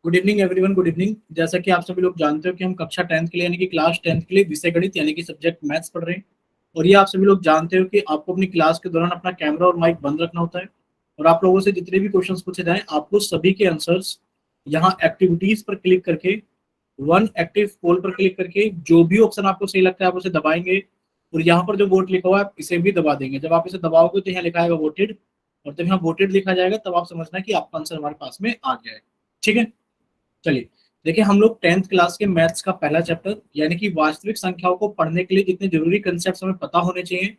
Good evening everyone, good evening. जैसा कि आप सभी लोग जानते हो कि हम कक्षा 10th के लिए यानी कि क्लास 10th के लिए विषय गणित यानी कि सब्जेक्ट मैथ्स पढ़ रहे हैं। और ये आप सभी लोग जानते हो कि आपको अपनी क्लास के दौरान अपना कैमरा और माइक बंद रखना होता है। और आप लोगों से जितने भी क्वेश्चंस पूछे जाएं आपको सभी के आंसर्स यहाँ एक्टिविटीज पर क्लिक करके, वन एक्टिव पोल पर क्लिक करके जो भी ऑप्शन आपको सही लगता है आप उसे दबाएंगे। और यहाँ पर जो वोट लिखा हुआ है आप इसे भी दबा देंगे। जब आप इसे दबाओगे तो यहाँ लिखा आएगा वोटेड, और जब यहाँ वोटेड लिखा जाएगा तब आप समझना कि आपका आंसर हमारे पास में आ गया है। ठीक है, चलिए। देखिए, हम लोग 10th क्लास के मैथ्स का पहला चैप्टर यानी कि वास्तविक संख्याओं को पढ़ने के लिए जितने जरूरी कंसेप्ट हमें पता होने चाहिए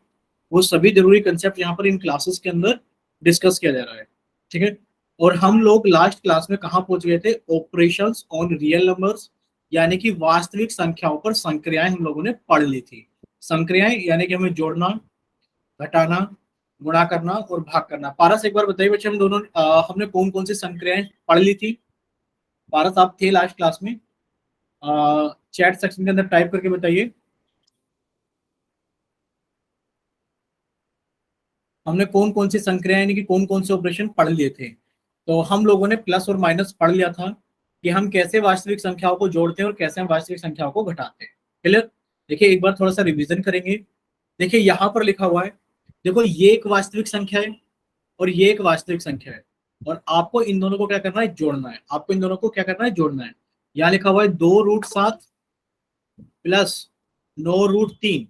वो सभी जरूरी कंसेप्ट यहाँ पर इन क्लासेस के अंदर डिस्कस किया जा रहा है। ठीक है, और हम लोग लास्ट क्लास में कहाँ पहुंच गए थे? ऑपरेशंस ऑन रियल नंबर्स यानी कि वास्तविक संख्याओं पर संक्रियाएं हम लोगों ने पढ़ ली थी। संक्रियाएं यानी कि हमें जोड़ना, घटाना, गुणा करना और भाग करना। पारस एक बार बताइए बच्चे, हम दोनों हमने कौन कौन सी संक्रियाएं पढ़ ली थी? पारस आप थे लास्ट क्लास में? चैट सेक्शन के अंदर टाइप करके बताइए हमने कौन कौन सी संक्रिया यानी कि कौन कौन से ऑपरेशन पढ़ लिए थे। तो हम लोगों ने प्लस और माइनस पढ़ लिया था कि हम कैसे वास्तविक संख्याओं को जोड़ते हैं और कैसे हम वास्तविक संख्याओं को घटाते हैं। क्लियर? देखिए, एक बार थोड़ा सा रिवीजन करेंगे। देखिए, यहाँ पर लिखा हुआ है, देखो ये एक वास्तविक संख्या है और ये एक वास्तविक संख्या है, और आपको इन दोनों को क्या करना है? जोड़ना है। आपको इन दोनों को क्या करना है? जोड़ना है। यहाँ लिखा हुआ है 2√7 प्लस 9√3,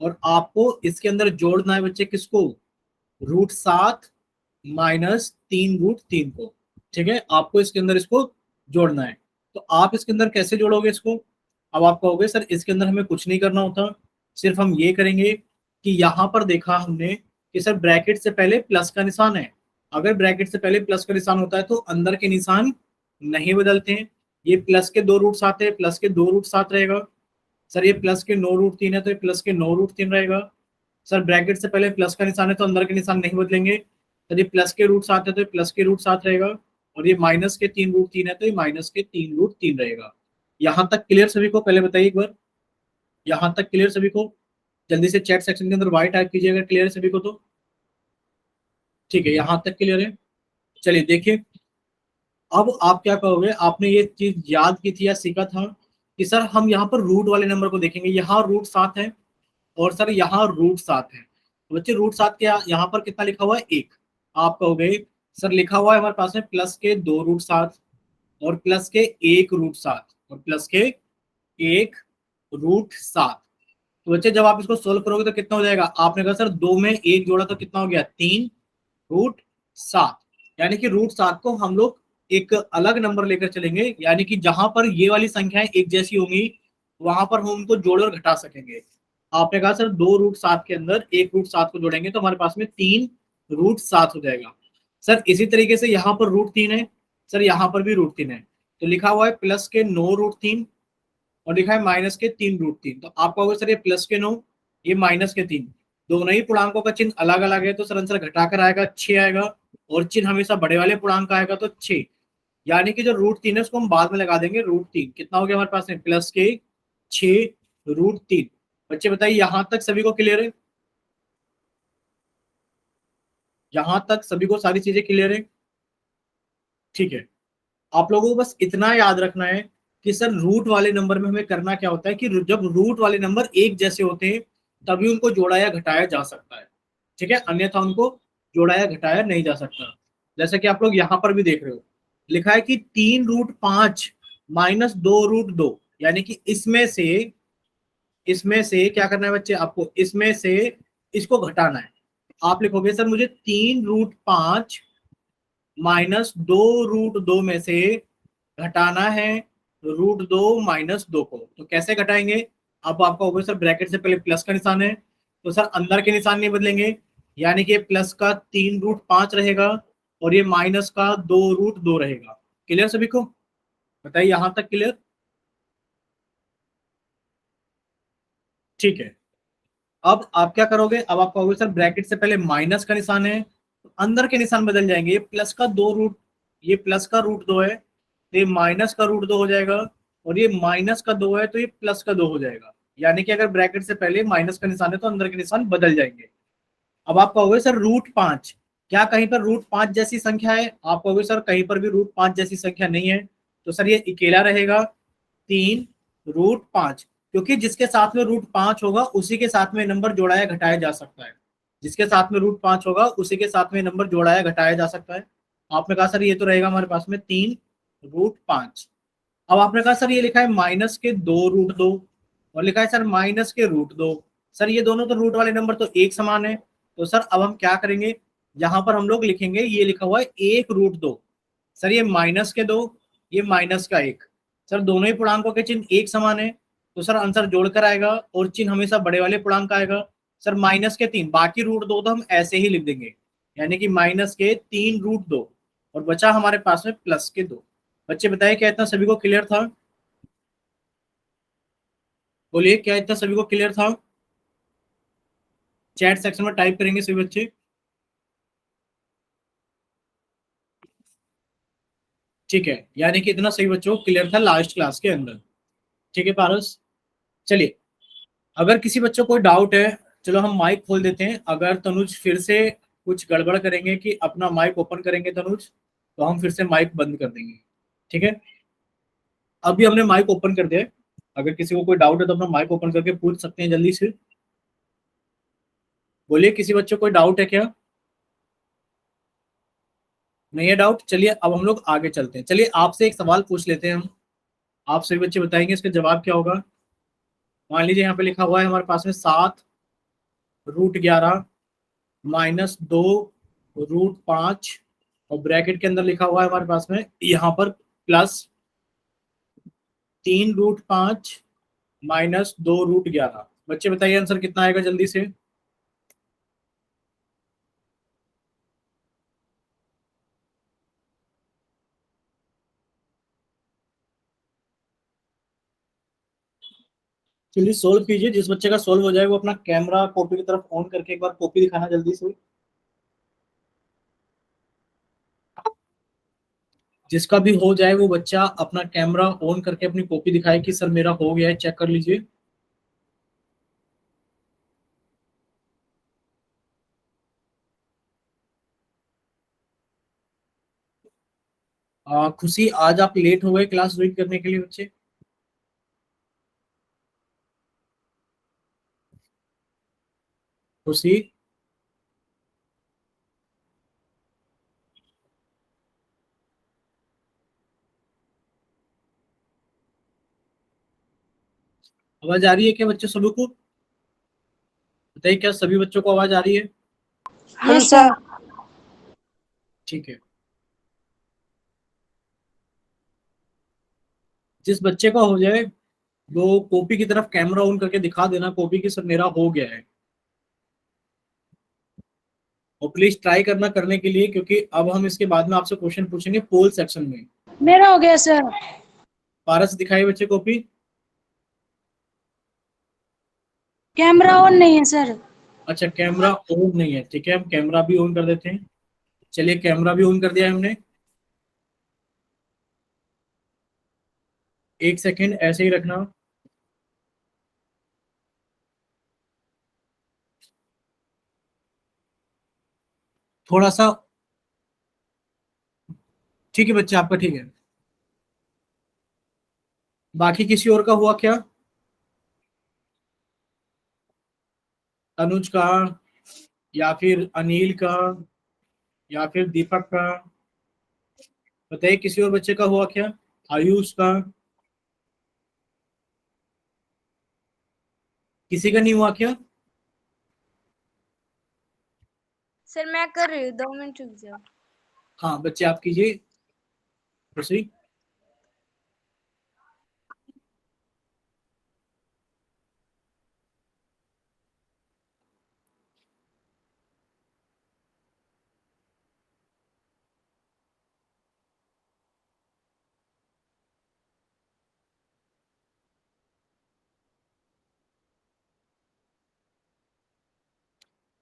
और आपको इसके अंदर जोड़ना है बच्चे किसको? √7 माइनस 3√3 को। ठीक है, आपको इसके अंदर इसको जोड़ना है। तो आप इसके अंदर कैसे जोड़ोगे इसको? अब आप कहोगे सर इसके अंदर हमें कुछ नहीं करना होता, सिर्फ हम ये करेंगे कि यहाँ पर देखा हमने कि सर ब्रैकेट से पहले प्लस का निशान है। अगर ब्रैकेट से पहले प्लस का निशान होता है तो अंदर के निशान नहीं बदलते हैं। ये प्लस के 2√7 है, प्लस के 2√7 रहेगा। सर ये प्लस के 9√3 है तो ये प्लस के 9√3 रहेगा। सर ब्रैकेट से पहले प्लस का निशान है तो अंदर के निशान नहीं बदलेंगे। तो ये प्लस के √7 है तो ये प्लस के √7 रहेगा, और ये माइनस के 3√3 है तो ये माइनस के 3√3 रहेगा। यहाँ तक क्लियर सभी को? पहले बताइए एक बार, यहाँ तक क्लियर सभी को? जल्दी से चैट सेक्शन के अंदर वाई टाइप कीजिए अगर क्लियर है सभी को तो। ठीक है, यहाँ तक क्लियर है। चलिए देखिए, अब आप क्या कहोगे? आपने ये चीज याद की थी या सीखा था कि सर हम यहाँ पर रूट वाले नंबर को देखेंगे। यहाँ √7 है और सर यहाँ √7 है। तो बच्चे √7 के यहाँ पर कितना लिखा हुआ है? 1। आप कहोगे सर लिखा हुआ है हमारे पास में प्लस के 2√7 और प्लस के 1√7 और प्लस के 1√7। तो बच्चे जब आप इसको सोल्व करोगे तो कितना हो जाएगा? आपने कहा सर 2 में 1 जोड़ा तो कितना हो गया? 3√7। यानी कि √7 को हम लोग एक अलग नंबर लेकर चलेंगे, यानी कि जहां पर ये वाली संख्याएं एक जैसी होंगी वहां पर हम उनको जोड़ और घटा सकेंगे। आपने कहा सर 2√7 के अंदर 1√7 को जोड़ेंगे तो हमारे पास में 3√7 हो जाएगा। सर इसी तरीके से यहाँ पर √3 है, सर यहाँ पर भी √3 है। तो लिखा हुआ है प्लस के 9√3 और लिखा है माइनस के 3√3। तो आप कहोगे सर ये प्लस के 9, ये माइनस के 3, दोनों ही पूर्णांकों का चिन्ह अलग अलग है तो सर आंसर घटाकर आएगा 6 आएगा, और चिन्ह हमेशा बड़े वाले पूर्णांक का आएगा तो 6। यानी कि जो √3 है उसको हम बाद में लगा देंगे। √3 कितना हो गया हमारे पास में? प्लस के 6√3। बच्चे बताइए यहाँ तक सभी को क्लियर है? यहाँ तक सभी को सारी चीजें क्लियर है? ठीक है, आप लोगों को बस इतना याद रखना है कि सर रूट वाले नंबर में हमें करना क्या होता है कि जब रूट वाले नंबर एक जैसे होते हैं तभी उनको जोड़ा या घटाया जा सकता है। ठीक है, अन्यथा उनको जोड़ा या घटाया नहीं जा सकता। जैसा कि आप लोग यहाँ पर भी देख रहे हो, लिखा है कि 3√5 माइनस 2√2, यानी कि इसमें से क्या करना है बच्चे? आपको इसमें से इसको घटाना है। आप लिखोगे सर मुझे 3√5 माइनस 2√2 में से घटाना है √2 माइनस 2 को। तो कैसे घटाएंगे? अब आपका होगा सर ब्रैकेट से पहले प्लस का निशान है तो सर अंदर के निशान नहीं बदलेंगे, यानी कि प्लस का 3√5 रहेगा और ये माइनस का 2√2 रहेगा। क्लियर सभी को? बताइए यहाँ तक क्लियर? ठीक है, अब आप क्या करोगे? अब आप कहोगे सर ब्रैकेट से पहले माइनस का निशान है तो अंदर के निशान बदल जाएंगे। ये प्लस का 2 है तो ये माइनस का √2 हो जाएगा, और ये माइनस का 2 है तो ये प्लस का 2 हो जाएगा। यानी कि अगर ब्रैकेट से पहले माइनस का निशान है तो अंदर के निशान बदल जाएंगे। अब आप कहोगे सर √5, क्या कहीं पर √5 जैसी संख्या है? आप कहोगे सर कहीं पर भी √5 जैसी संख्या नहीं है। तो सर ये अकेला रहेगा 3√5, क्योंकि जिसके साथ में √5 होगा उसी के साथ में नंबर जोड़ाया घटाया जा सकता है। जिसके साथ में √5 होगा उसी के साथ में नंबर जोड़ाया घटाया जा सकता है। आपने कहा सर ये तो रहेगा हमारे पास में 3√5। अब आपने कहा सर ये लिखा है -2√2 और लिखा है सर -√2। सर ये दोनों तो रूट वाले नंबर तो एक समान है। तो सर अब हम क्या करेंगे, यहाँ पर हम लोग लिखेंगे, ये लिखा हुआ है 1√2। सर ये -2, ये -1। सर दोनों ही पूर्णांकों के चिन्ह एक समान है, तो सर आंसर जोड़कर आएगा और चिन्ह हमेशा बड़े वाले पूर्णांक आएगा। सर -3, बाकी √2 तो हम ऐसे ही लिख देंगे, यानी कि -3√2 और बचा हमारे पास में +2। बच्चे बताइए क्या इतना सभी को क्लियर था? बोलिए क्या इतना सभी को क्लियर था? चैट सेक्शन में टाइप करेंगे सभी बच्चे। ठीक है, यानी कि इतना सही बच्चों को क्लियर था लास्ट क्लास के अंदर। ठीक है पारस, चलिए अगर किसी बच्चों को डाउट है, चलो हम माइक खोल देते हैं। अगर तनुज फिर से कुछ गड़बड़ करेंगे कि अपना माइक ओपन करेंगे तनुज, तो हम फिर से माइक बंद कर देंगे। ठीक है, अभी हमने माइक ओपन कर दिया है। अगर किसी को कोई डाउट है तो अपना माइक ओपन करके पूछ सकते हैं जल्दी से। बोलिए किसी बच्चों को कोई डाउट है क्या? नहीं है डाउट? चलिए अब हम लोग आगे चलते हैं। चलिए आपसे एक सवाल पूछ लेते हैं हम, आप सभी बच्चे बताएंगे इसका जवाब क्या होगा। मान लीजिए यहाँ पे लिखा हुआ है हमारे पास में 7√11 -2√5 और ब्रैकेट के अंदर लिखा हुआ है हमारे पास में यहाँ पर +3√5 -2√11। बच्चे बताइए आंसर कितना आएगा जल्दी से। चलिए सोल्व कीजिए, जिस बच्चे का सोल्व हो जाए वो अपना कैमरा कॉपी की तरफ ऑन करके एक बार कॉपी दिखाना जल्दी से। जिसका भी हो जाए वो बच्चा अपना कैमरा ऑन करके अपनी कॉपी दिखाए कि सर मेरा हो गया है, चेक कर लीजिए। खुशी आज आप लेट हो गए क्लास ज्वाइन करने के लिए बच्चे। खुशी, आवाज आ रही है क्या बच्चे सभी को? बताइए क्या सभी बच्चों को आवाज आ रही है? हाँ सर। ठीक है, जिस बच्चे का हो जाए वो कॉपी की तरफ कैमरा ऑन करके दिखा देना कॉपी की, सर मेरा हो गया है। और प्लीज ट्राई करना करने के लिए, क्योंकि अब हम इसके बाद में आपसे क्वेश्चन पूछेंगे पोल सेक्शन में। मेरा हो गया सर। पारस दिखाइए बच्चे कॉपी। कैमरा ऑन नहीं है सर। अच्छा कैमरा ऑन नहीं है, ठीक है हम कैमरा भी ऑन कर देते हैं। चलिए कैमरा भी ऑन कर दिया है हमने। एक सेकेंड ऐसे ही रखना। थोड़ा सा, ठीक है बच्चे आपका ठीक है। बाकी किसी और का हुआ क्या? अनुज का, या फिर अनिल का, या फिर दीपक का? बताइए किसी और बच्चे का हुआ क्या? आयुष का? किसी का नहीं हुआ क्या? सर मैं कर रही हूँ, 2 मिनट रुक जाओ। हाँ बच्चे आप कीजिए खुशी।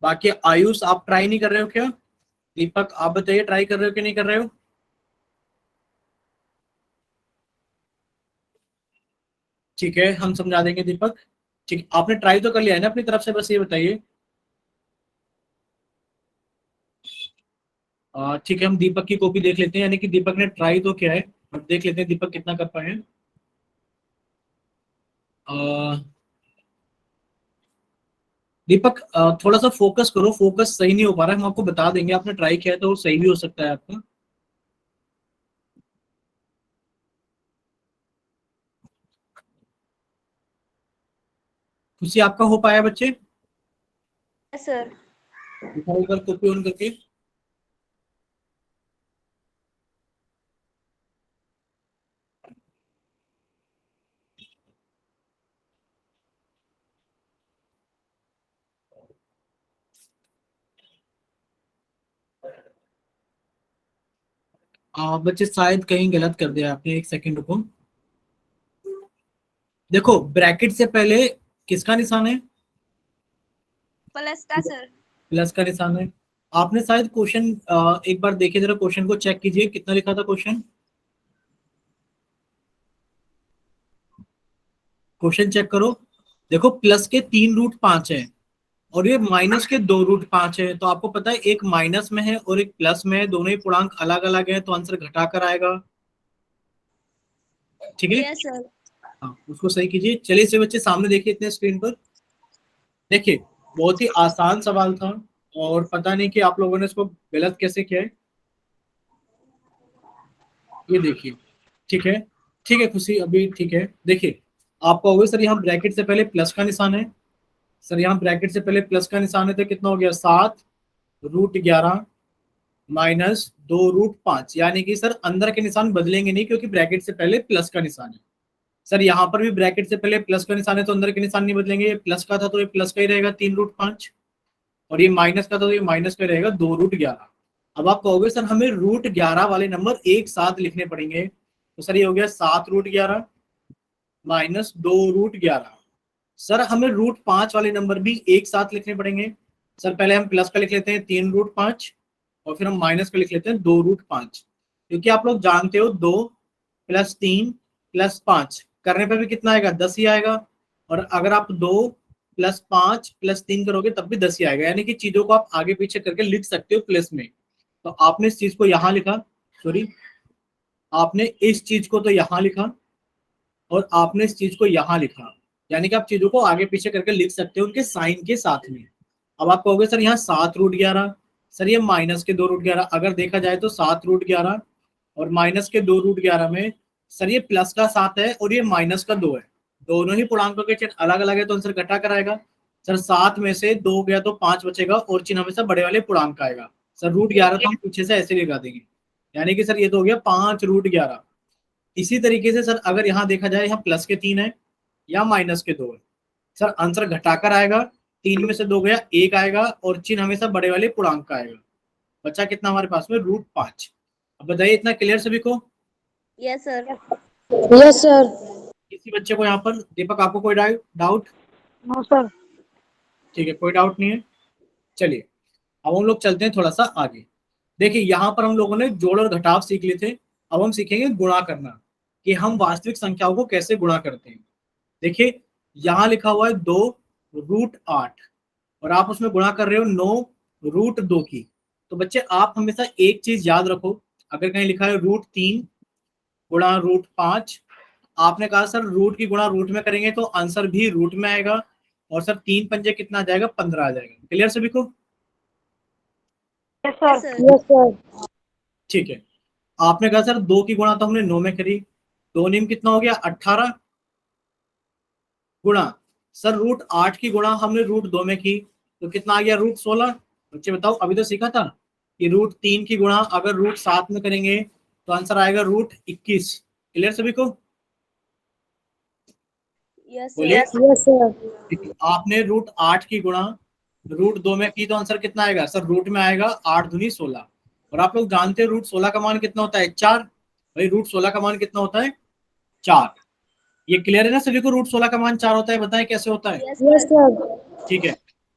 बाकी आयुष आप ट्राई नहीं कर रहे हो क्या? दीपक आप बताइए ट्राई कर रहे हो कि नहीं कर रहे हो? ठीक है हम समझा देंगे दीपक। ठीक, आपने ट्राई तो कर लिया है ना अपनी तरफ से, बस ये बताइए। ठीक है हम दीपक की कॉपी देख लेते हैं, यानी कि दीपक ने ट्राई तो किया है। और देख लेते हैं दीपक कितना कर पाए हैं। दीपक थोड़ा सा फोकस करो, फोकस सही नहीं हो पा रहा है, हम आपको बता देंगे, आपने ट्राई किया है तो सही भी हो सकता है आपका। खुशी आपका हो पाया बच्चे? Yes sir. दिखाओ इधर कॉपी ऑन करके। बच्चे शायद कहीं गलत कर दिया आपने, एक सेकंड रुको। देखो ब्रैकेट से पहले किसका निशान है? प्लस का सर। प्लस का निशान है। आपने शायद क्वेश्चन एक बार देखिए जरा, क्वेश्चन को चेक कीजिए कितना लिखा था क्वेश्चन। क्वेश्चन चेक करो। देखो प्लस के 3√5 है और ये माइनस के 2√5 है, तो आपको पता है एक माइनस में है और एक प्लस में है, दोनों ही पूर्णांक अलग अलग है, तो आंसर घटा कर आएगा। ठीक है, यस सर। हाँ उसको सही कीजिए। चलिए इसे बच्चे सामने देखिए इतने स्क्रीन पर। देखिए बहुत ही आसान सवाल था और पता नहीं कि आप लोगों ने इसको गलत कैसे किया है। ये देखिए, ठीक है, ठीक है खुशी, अभी ठीक है। देखिए आपको होगा सर यहाँ ब्रैकेट से पहले प्लस का निशान है, सर यहाँ ब्रैकेट से पहले प्लस का निशान है, तो कितना हो गया 7√11 माइनस 2√5, यानी कि सर अंदर के निशान बदलेंगे नहीं क्योंकि ब्रैकेट से पहले प्लस का निशान है। सर यहाँ पर भी ब्रैकेट से पहले प्लस का निशान है तो अंदर के निशान नहीं बदलेंगे, ये प्लस का था तो ये प्लस का ही रहेगा 3√5, और ये माइनस का था तो ये माइनस का रहेगा 2√11। अब आप कहोगे सर हमें √11 वाले नंबर एक साथ लिखने पड़ेंगे, तो सर ये हो गया 7√11 माइनस 2√11। सर हमें √5 वाले नंबर भी एक साथ लिखने पड़ेंगे। सर पहले हम प्लस का लिख लेते हैं 3√5 और फिर हम माइनस का लिख लेते हैं 2√5, क्योंकि आप लोग जानते हो 2 + 3 + 5 करने पर भी कितना आएगा 10 ही आएगा, और अगर आप 2 + 5 + 3 करोगे तब भी 10 ही आएगा, यानी कि चीजों को आप आगे पीछे करके लिख सकते हो प्लस में। तो आपने इस चीज को यहाँ लिखा, सॉरी आपने इस चीज को तो यहाँ लिखा और आपने इस चीज को यहाँ लिखा, यानी कि आप चीजों को आगे पीछे करके लिख सकते हो उनके साइन के साथ में। अब आप कहोगे सर यहाँ 7√11, सर ये माइनस के 2√11, अगर देखा जाए तो 7√11 और माइनस के 2√11 में सर ये प्लस का 7 है और ये माइनस का 2 है, दोनों ही पूर्णांकों के चिन्ह अलग अलग है तो आंसर घटा कर आएगा। सर 7 में से 2 गया तो 5 बचेगा और चिन्ह हमेशा बड़े वाले पूर्णांक का आएगा। सर √11 तो हम पीछे से ऐसे लगा देंगे, यानी कि सर ये तो हो गया 5√11। इसी तरीके से सर अगर यहाँ देखा जाए यहाँ प्लस के 3 है या माइनस के 2 है, सर आंसर घटाकर आएगा, 3 में से 2 गया 1 आएगा और चिन्ह हमेशा बड़े वाले पूर्णांक का आएगा। बच्चा कितना हमारे पास में √5। अब बताइए इतना क्लियर सभी को? Yes sir. Yes sir. किसी बच्चे को यहाँ पर? दीपक आपको कोई डाउट? No sir. ठीक है, कोई डाउट नहीं है। चलिए अब हम लोग चलते हैं थोड़ा सा आगे। देखिए यहाँ पर हम लोगों ने जोड़ और घटाव सीख लिए थे, अब हम सीखेंगे गुणा करना, कि हम वास्तविक संख्याओं को कैसे गुणा करते हैं। देखिए यहाँ लिखा हुआ है 2√8 और आप उसमें गुणा कर रहे हो 9√2 की। तो बच्चे आप हमेशा एक चीज याद रखो, अगर कहीं लिखा है √3 गुणा √5, आपने कहा सर रूट की गुणा रूट में करेंगे तो आंसर भी रूट में आएगा, और सर 3 पंजे कितना आ जाएगा 15 आ जाएगा। क्लियर सभी को? Yes sir. Sir. Yes sir. ठीक है, आपने कहा सर 2 की गुणा तो हमने 9 में करी, 2 नीम कितना हो गया 18 गुणा सर √8 की गुणा हमने √2 में की तो कितना आ गया √16। बच्चे बताओ अभी तो सीखा था कि √3 की गुणा अगर √7 में करेंगे तो आंसर आएगा √21। क्लियर सभी को? यस बोलिए। सर। Yes sir. आपने √8 की गुणा √2 में की तो आंसर कितना आएगा सर रूट में आएगा 8 दूनी 16, और आप लोग जानते हैं √16 का मान कितना होता है 4। भाई √16 का मान कितना होता है 4। ये क्लियर है ना सभी को? √16 का मान 4 होता है, बताएं कैसे होता है? Yes sir. ठीक है,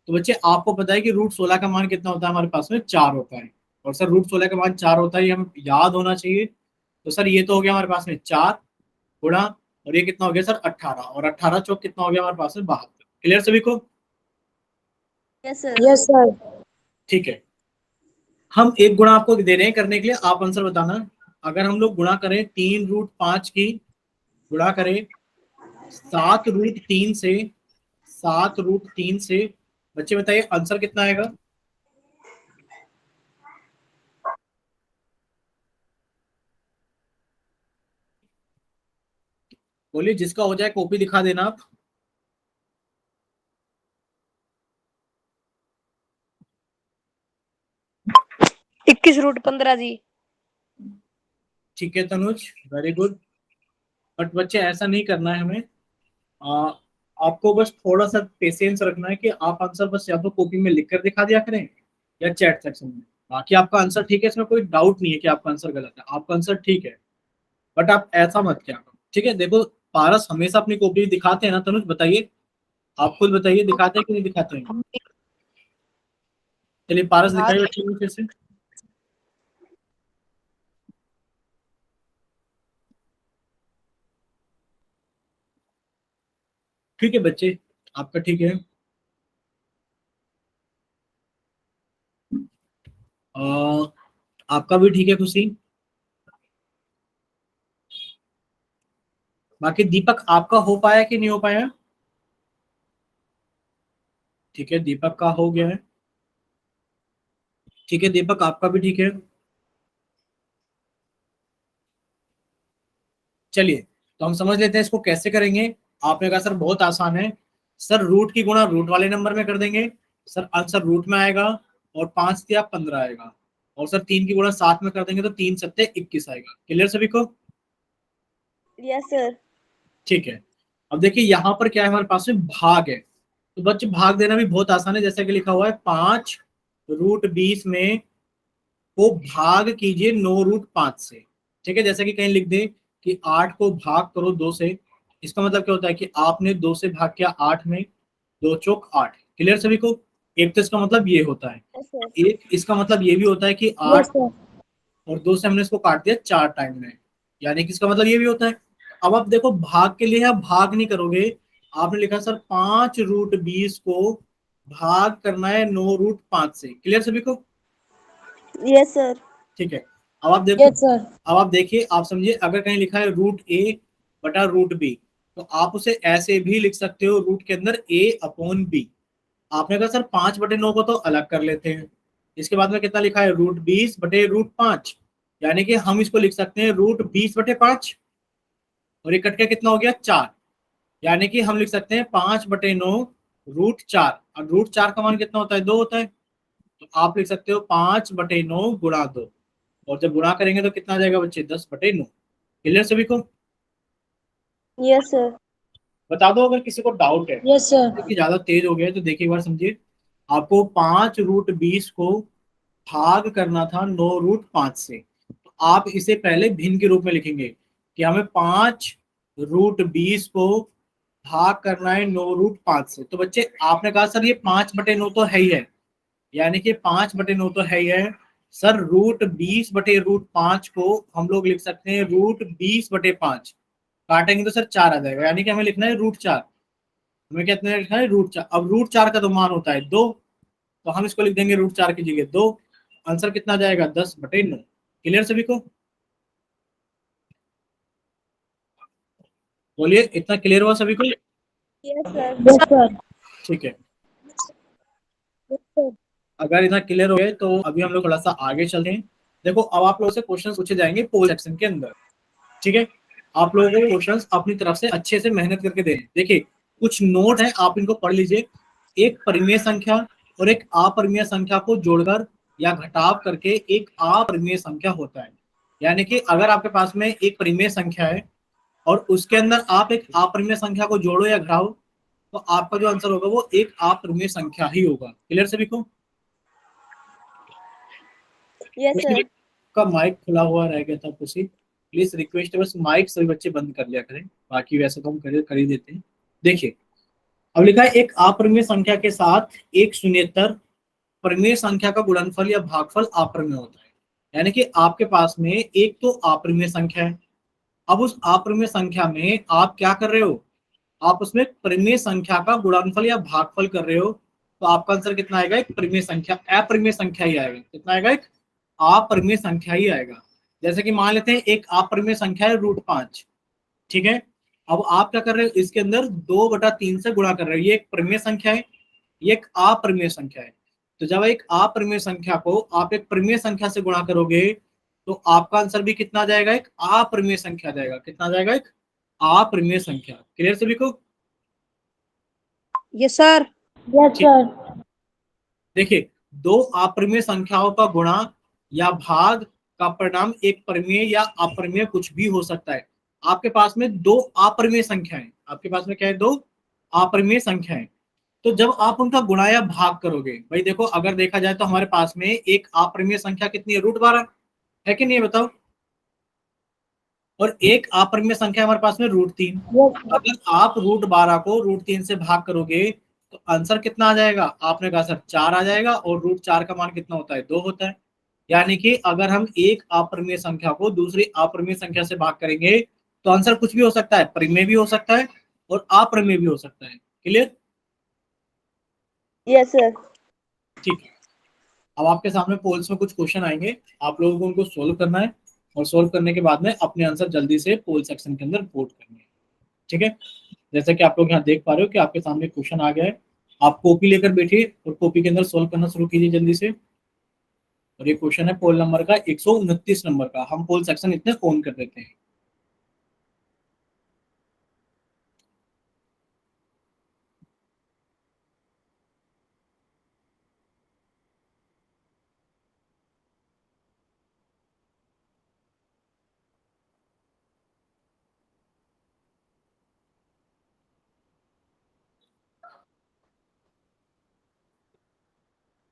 तो बच्चे आपको पता है कि √16 का मान कितना होता है हमारे पास में 4 होता है, और सर √16 का मान 4 होता है ये हम याद होना चाहिए। तो सर ये तो हो गया हमारे पास में 4 गुणा, और ये कितना हो गया सर 18, और 18 चौक कितना हो गया हमारे पास में 72। क्लियर सभी को? Yes sir. Yes sir. ठीक है, हम एक गुणा आपको दे रहे हैं करने के लिए, आप आंसर बताना। अगर हम लोग गुणा करें 3√5 की, गुणा करें 7√3 से, 7√3 से, बच्चे बताइए आंसर कितना आएगा? बोलिए, जिसका हो जाए कॉपी दिखा देना आप। इक्कीस रूट 15 जी। ठीक है तनुज, वेरी गुड। बट बच्चे ऐसा नहीं करना है हमें, आ, आपको बस थोड़ा सा पेशेंस रखना है कि आप आंसर बस या तो कॉपी में लिख कर दिखा दिया करें या चैट सेक्शन में। बाकी आपका आंसर ठीक है, इसमें कोई डाउट नहीं है कि आपका आंसर गलत है, आपका आंसर ठीक है। बट आप ऐसा मत किया करो, ठीक है? देखो, पारस हमेशा अपनी कॉपी दिखाते हैं ना तनुज, बताइए, आप खुद बताइए, दिखाते हैं कि नहीं दिखाते हैं? चलिए पारस हाँ। दिखाइए बच्चे को फिर से। ठीक है बच्चे, आपका ठीक है। आ, आपका भी ठीक है खुशी। बाकी दीपक, आपका हो पाया कि नहीं हो पाया? ठीक है, दीपक का हो गया है। ठीक है दीपक, आपका भी ठीक है। चलिए, तो हम समझ लेते हैं इसको कैसे करेंगे। आपने कहा सर बहुत आसान है सर, रूट की गुणा रूट वाले नंबर में कर देंगे। सर आंसर रूट में आएगा, और 5 या 15 आएगा। और सर 3 की गुणा 7 में कर देंगे तो 3 सत्ते 21 आएगा। क्लियर सभी को? Yes sir. ठीक है। अब देखिए यहाँ पर क्या है, हमारे पास में भाग है, तो बच्चे भाग देना भी बहुत आसान है। जैसे कि लिखा हुआ है 5√20 में को भाग कीजिए 9√5 से। ठीक है, जैसे कि कहीं लिख दे कि 8 को भाग करो 2 से, इसका मतलब क्या होता है कि आपने 2 से भाग किया 8 में, 2 चौक 8। क्लियर सभी को? एक तो इसका मतलब ये होता है, यस सर। एक इसका मतलब ये भी होता है कि 8 और 2 से हमने इसको काट दिया 4 टाइम में, यानी कि इसका मतलब ये भी होता है। अब आप देखो, भाग के लिए आप भाग नहीं करोगे, आपने लिखा सर 5√20 को भाग करना है 9√5 से। क्लियर सभी को? Yes sir. ठीक है। अब आप देखो, यस सर। अब आप देखिए, आप समझिए, अगर कहीं लिखा है √a/√b, तो आप उसे ऐसे भी लिख सकते हो, रूट के अंदर a/b। आपने कहा सर 5/9 को तो अलग कर लेते हैं, इसके बाद में कितना लिखा है, √20/√5, यानी कि हम इसको लिख सकते हैं √20/5, और ये कट के कितना हो गया 4, यानी कि हम लिख सकते हैं 5/9 √4। और √4 का मान कितना होता है, 2 होता है, तो आप लिख सकते हो 5/9 गुणा 2, और जब गुणा करेंगे तो कितना आ जाएगा बच्चे, 10/9। क्लियर सभी को? Yes sir. बता दो अगर किसी को डाउट है। Yes sir. कि ज्यादा तेज हो गया है तो देखिए एक बार समझिए, आपको 5√20 को भाग करना था 9√5 से, तो आप इसे पहले भिन्न के रूप में लिखेंगे कि हमें 5√20 को भाग करना है 9√5 से। तो बच्चे आपने कहा सर ये 5/9 तो है ही है, यानी कि 5/9 तो है ही है। सर √20/√5 को हम लोग लिख सकते हैं √20/5, काटेंगे तो सर 4 आ जाएगा, यानी कि हमें लिखना है √4। हमें कितने लिखना है, √4। अब √4 का तो मान होता है 2, तो हम इसको लिख देंगे √4 की जगह 2। आंसर कितना जाएगा, 10/9। क्लियर सभी को? बोलिए, इतना क्लियर हुआ सभी को? Yes sir. Yes sir. ठीक है। अगर इतना क्लियर हो गए तो अभी हम लोग थोड़ा सा आगे चलते हैं। देखो, अब आप लोगों से क्वेश्चन पूछे जाएंगे पोल सेक्शन के अंदर। ठीक है, आप लोगों को क्वेश्चन अपनी तरफ से अच्छे से मेहनत करके दें। देखिए, कुछ नोट है, आप इनको पढ़ लीजिए। एक परिमेय संख्या और एक अपरिमेय संख्या को जोड़कर या घटाव करके एक अपरिमेय संख्या होता है। यानी कि अगर आपके पास में एक परिमेय संख्या है और उसके अंदर आप एक अपरिमेय संख्या को जोड़ो या घटाओ, तो आपका जो आंसर होगा वो एक अपरिमेय संख्या ही होगा। क्लियर सभी को? Yes sir. का माइक खुला हुआ रह गया था कुछ, प्लीज रिक्वेस्ट है बस माइक सभी बच्चे बंद कर लिया करें, बाकी वैसे तो हम कर ही देते हैं। देखिए, अब लिखा है एक अपरिमेय संख्या के साथ एक शून्येतर परिमेय संख्या का गुणनफल या भागफल अपरिमेय होता है। यानी कि आपके पास में एक तो अपरिमेय संख्या है, अब उस अपरिमेय संख्या में आप क्या कर रहे हो, आप उसमें परिमेय संख्या का गुणनफल या भागफल कर रहे हो, तो आपका आंसर कितना आएगा, एक परिमेय संख्या, अपरिमेय संख्या ही आएगा। कितना आएगा, एक अपरिमेय संख्या ही आएगा। जैसे कि मान लेते हैं एक अपरिमेय संख्या है √5, ठीक है। अब आप क्या कर रहे हो, इसके अंदर 2/3 से गुणा कर रहे हो। ये एक परिमेय संख्या है, ये एक अपरिमेय संख्या है। तो जब एक अपरिमेय संख्या को आप एक परिमेय संख्या से गुणा करोगे तो आपका आंसर भी कितना आ जाएगा, एक अपरिमेय संख्या आ जाएगा। कितना आ जाएगा, एक अपरिमेय संख्या। क्लियर सभी को? Yes sir. Yes, ठीक। sir. देखिए, दो अपरिमेय संख्याओं का गुणा या भाग का परिणाम एक परिमेय या अपरिमेय कुछ भी हो सकता है। आपके पास में दो अपरिमेय संख्याएं, आपके पास में क्या है, दो अपरिमेय संख्याएं। तो जब आप उनका गुणा या भाग करोगे, भाई देखो अगर देखा जाए तो हमारे पास में एक अपरिमेय संख्या कितनी है, √12 है कि नहीं, है बताओ। और एक अपरिमेय संख्या हमारे पास में √3। Yes, sir. अगर आप √12 को √3 से भाग करोगे तो आंसर कितना आ जाएगा, आपने कहा सर 4 आ जाएगा, और √4 का मान कितना होता है, 2 होता है। यानी कि अगर हम एक अपरिमेय संख्या को दूसरी अपरिमेय संख्या से भाग करेंगे तो आंसर कुछ भी हो सकता है, परिमेय भी हो सकता है और अपरिमेय भी हो सकता है। क्लियर? Yes, sir. ठीक है। अब आपके सामने पोल्स में कुछ क्वेश्चन आएंगे, आप लोगों को उनको सोल्व करना है, और सोल्व करने के बाद में अपने आंसर जल्दी से पोल सेक्शन के अंदर वोट करने हैं। ठीक है। जैसे कि आप लोग यहाँ देख पा रहे हो कि आपके सामने क्वेश्चन आ गया है, आप कॉपी लेकर बैठिए और कॉपी के अंदर सोल्व करना शुरू कीजिए जल्दी से। और ये क्वेश्चन है पोल नंबर का 129 नंबर का। हम पोल सेक्शन इतने ऑन कर देते हैं।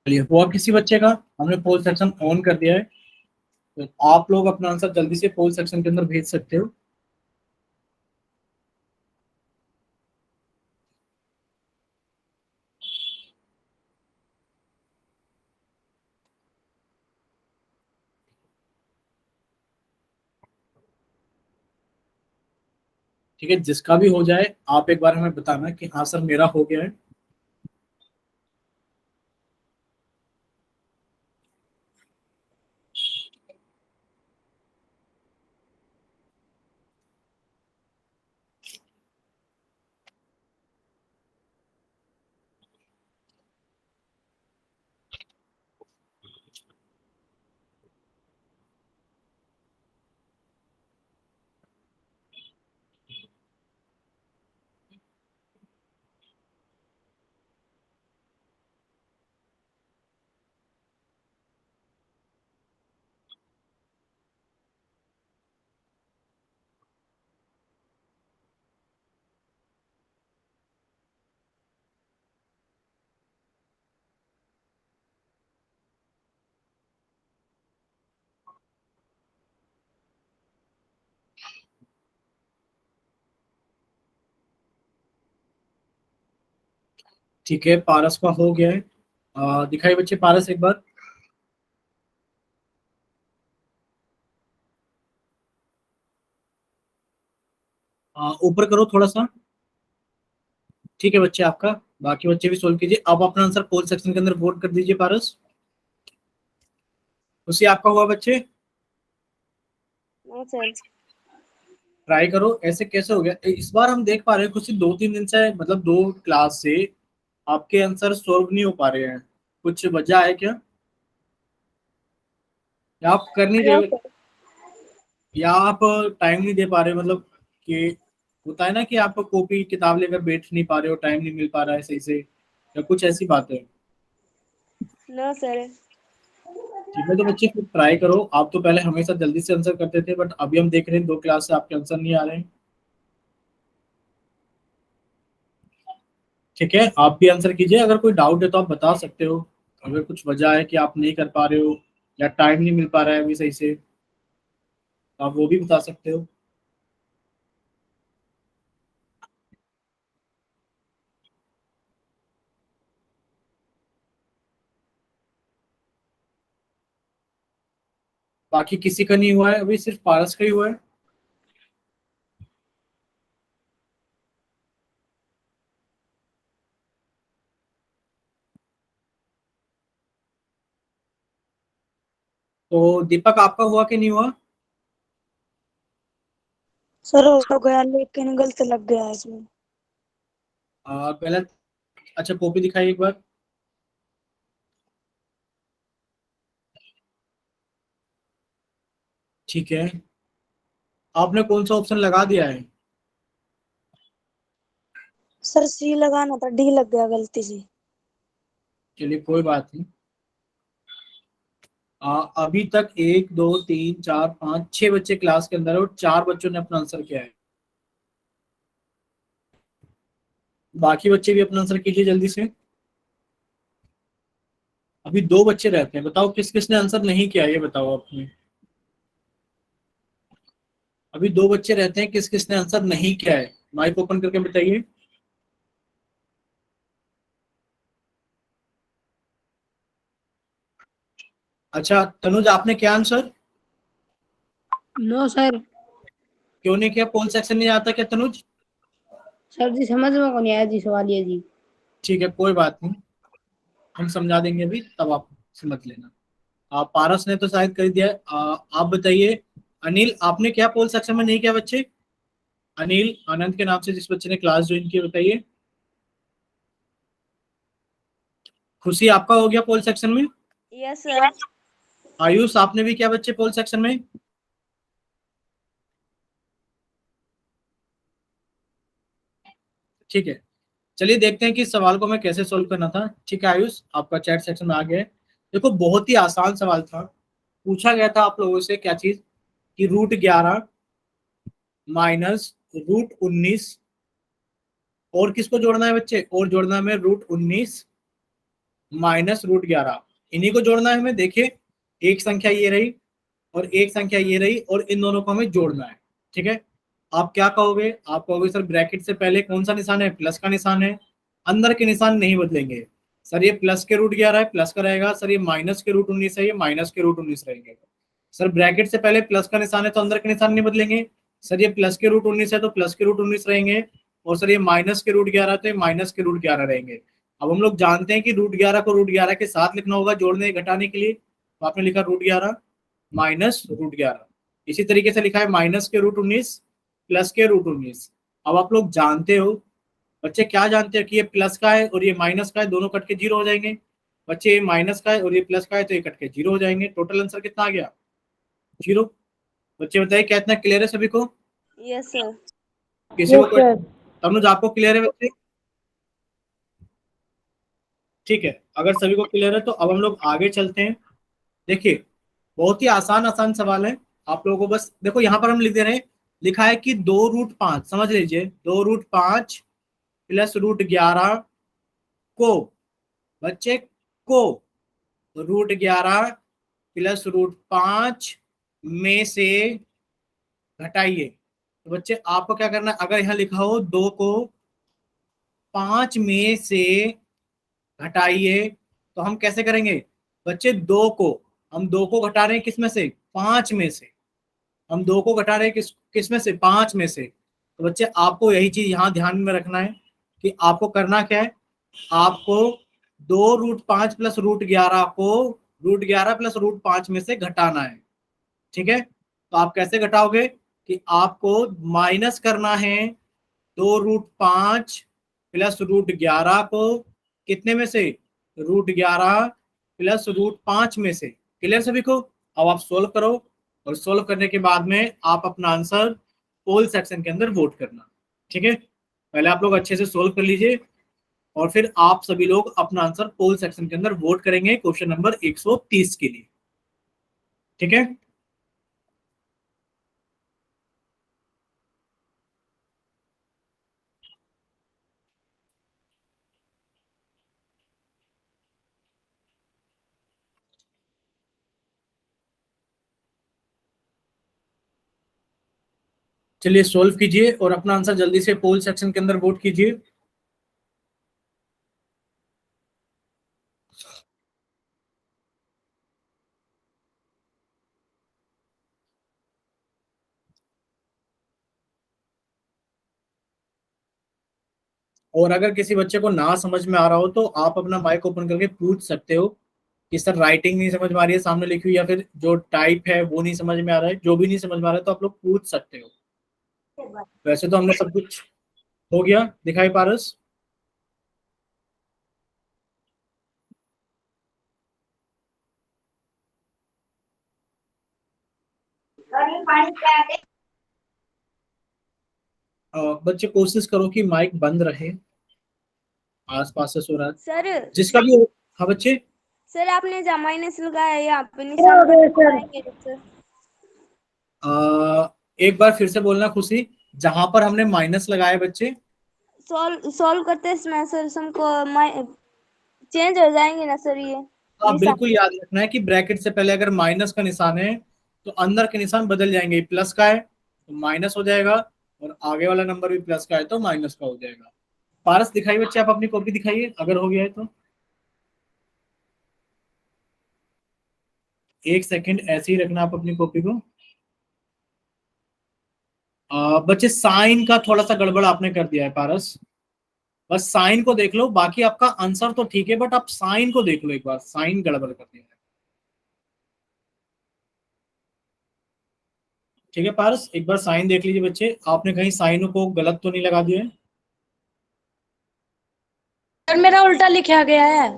चलिए, हुआ किसी बच्चे का, हमने पोल सेक्शन ऑन कर दिया है, तो आप लोग अपना आंसर जल्दी से पोल सेक्शन के अंदर भेज सकते हो। ठीक है, जिसका भी हो जाए आप एक बार हमें बताना कि हाँ सर मेरा हो गया है। ठीक है, पारस का हो गया है। दिखाई बच्चे पारस एक बार। ऊपर करो थोड़ा सा। ठीक है बच्चे आपका, बाकी बच्चे भी सोल्व कीजिए। अब अपना आंसर पोल सेक्शन के अंदर वोट कर दीजिए पारस। उसी आपका हुआ बच्चे? No, sir. ट्राई करो। ऐसे कैसे हो गया इस बार, हम देख पा रहे हैं कुछ 2-3 दिन से, मतलब 2 क्लास से आपके आंसर सोल्व नहीं हो पा रहे हैं। कुछ वजह है क्या, या आप कर नहीं No, रहे, sir. या आप टाइम नहीं दे पा रहे, मतलब कि होता है ना कि आप कॉपी किताब लेकर बैठ नहीं पा रहे हो, टाइम नहीं मिल पा रहा है सही से, या कुछ ऐसी बात है? No, sir. ठीक है, तो बच्चे फिर ट्राई करो। आप तो पहले हमेशा जल्दी से आंसर करते थे, बट अभी हम देख रहे हैं 2 क्लास से आपके आंसर नहीं आ रहे हैं। ठीक है, आप भी आंसर कीजिए। अगर कोई डाउट है तो आप बता सकते हो। अगर कुछ वजह है कि आप नहीं कर पा रहे हो या टाइम नहीं मिल पा रहा है अभी सही से, तो आप वो भी बता सकते हो। बाकी किसी का नहीं हुआ है अभी, सिर्फ पारस का ही हुआ है। तो दीपक आपका हुआ कि नहीं हुआ? सर हो गया लेकिन गलत लग गया इसमें। गलत। अच्छा कॉपी दिखाइए एक बार। ठीक है, आपने कौन सा ऑप्शन लगा दिया है? सर सी लगाना था, डी लग गया गलती से। चलिए कोई बात नहीं। अभी तक 1 2 3 4 5 6 बच्चे क्लास के अंदर है और 4 बच्चों ने अपना आंसर किया है। बाकी बच्चे भी अपना आंसर कीजिए जल्दी से। अभी 2 बच्चे रहते हैं, बताओ किस किसने आंसर नहीं किया, ये बताओ आपने। अभी 2 बच्चे रहते हैं, किस किसने आंसर नहीं किया है, माइक ओपन करके बताइए। अच्छा तनुज, आपने क्या आंसर? No sir. क्यों नहीं किया? पोल सेक्शन नहीं आता क्या तनुज? सर जी समझ में को नहीं आया जी सवाल ये जी। ठीक है कोई बात नहीं, हम समझा देंगे अभी, तब आप समझ लेना। पारस ने तो शायद कर दिया है। आप बताइए। अनिल, आपने क्या पोल सेक्शन में नहीं किया बच्चे? अनिल आनंद के नाम से जिस बच्चे ने क्लास ज्वाइन की, बताइए। खुशी, आपका हो गया पोल सेक्शन में? Yes sir. आयुष, आपने भी किया बच्चे पोल सेक्शन में? ठीक है, चलिए देखते हैं कि इस सवाल को मैं कैसे सोल्व करना था। ठीक है आयुष, आपका चैट सेक्शन में आ गया है। देखो बहुत ही आसान सवाल था। पूछा गया था आप लोगों से क्या चीज, कि √11 माइनस √19, और किसको जोड़ना है बच्चे, और जोड़ना है हमें √19 माइनस √11, इन्हीं को जोड़ना है हमें। देखिए एक संख्या ये रही और एक संख्या ये रही, और इन दोनों को हमें जोड़ना है। ठीक है, आप क्या कहोगे? आप कहोगे सर ब्रैकेट से पहले कौन सा निशान है? प्लस का निशान है, अंदर के निशान नहीं बदलेंगे। सर ये प्लस के √11 है, प्लस का रहेगा। सर ये माइनस के √19 है, ये माइनस के √19 रहेंगे। सर ब्रैकेट से पहले प्लस का निशान है तो अंदर के निशान नहीं बदलेंगे। सर ये प्लस के √19 है तो प्लस के √19 रहेंगे, और सर ये माइनस के √11 तो ये माइनस के √11 रहेंगे। अब हम लोग जानते हैं कि √11 को √11 के साथ लिखना होगा जोड़ने घटाने के लिए, तो आपने लिखा √11 माइनस √11। इसी तरीके से लिखा है माइनस के √19 प्लस के √19। अब आप लोग जानते हो बच्चे, क्या जानते हो कि ये प्लस का है और ये माइनस का है, दोनों कट के 0 हो जाएंगे। बच्चे ये माइनस का है और ये प्लस का है तो ये कट के 0 हो जाएंगे। टोटल आंसर कितना आ गया? 0। बच्चे बताइए क्या इतना क्लियर है सभी को? Yes sir. किसी को कोई? तनुज आपको क्लियर है बच्चे? ठीक है, अगर सभी को क्लियर है तो अब हम लोग आगे चलते हैं। देखिए बहुत ही आसान आसान सवाल है। आप लोगों को बस देखो, यहाँ पर हम लिख दे रहे हैं, लिखा है कि 2√5, समझ लीजिए 2√5 प्लस √11 को, बच्चे को √11 प्लस √5 में से घटाइए। तो बच्चे आपको क्या करना है, अगर यहाँ लिखा हो 2 को 5 में से घटाइए, तो हम कैसे करेंगे? बच्चे 2 को, हम 2 को घटा रहे हैं किस में से? 5 में से। हम 2 को घटा रहे हैं किस में से? 5 में से। तो बच्चे आपको यही चीज यहाँ ध्यान में रखना है कि आपको करना क्या है। आपको 2√5 प्लस √11 को √11 प्लस √5 में से घटाना है। ठीक है, तो आप कैसे घटाओगे कि आपको माइनस करना है 2√5 प्लस √11 को कितने में से? √11 प्लस √5 में से। क्लियर सभी को? अब आप सोल्व करो, और सोल्व करने के बाद में आप अपना आंसर पोल सेक्शन के अंदर वोट करना। ठीक है, पहले आप लोग अच्छे से सोल्व कर लीजिए, और फिर आप सभी लोग अपना आंसर पोल सेक्शन के अंदर वोट करेंगे क्वेश्चन नंबर 130 के लिए। ठीक है, चलिए सोल्व कीजिए और अपना आंसर जल्दी से पोल सेक्शन के अंदर वोट कीजिए। और अगर किसी बच्चे को ना समझ में आ रहा हो तो आप अपना माइक ओपन करके पूछ सकते हो कि सर राइटिंग नहीं समझ में आ रही है सामने लिखी हुई, या फिर जो टाइप है वो नहीं समझ में आ रहा है। जो भी नहीं समझ में आ रहा है तो आप लोग पूछ सकते हो। वैसे तो हमने सब कुछ हो गया, दिखाई पारस? बच्चे कोशिश करो कि माइक बंद रहे, आसपास से शोर आ सर जिसका भी हो। हाँ बच्चे, सर आपने जहाँ माइनस लगाया है यहाँ पे हो निशान गया सर। लगाएंगे सर। एक बार फिर से बोलना खुशी, जहां पर हमने माइनस लगाए बच्चे, सॉल्व करते समय सर हमको चेंज हो जाएंगे ना सर ये आप निशान। बिल्कुल याद रखना है कि ब्रैकेट से पहले अगर माइनस का निशान है तो अंदर के निशान बदल जाएंगे, प्लस का है तो माइनस हो जाएगा, और आगे वाला नंबर भी प्लस का है तो माइनस का हो जाएगा। पारस दिखाइए बच्चे, आप अपनी कॉपी दिखाइए अगर हो गया है तो। एक सेकंड ऐसे ही रखना आप अपनी कॉपी को। बच्चे साइन का थोड़ा सा गड़बड़ आपने कर दिया है पारस, बस साइन को देख लो, बाकी आपका आंसर तो ठीक है, बट आप साइन को देख लो एक बार, साइन गड़बड़ कर दिया है। ठीक है पारस, एक बार साइन देख लीजिए बच्चे, आपने कहीं साइन को गलत तो नहीं लगा दिया है? सर मेरा उल्टा लिखा गया है।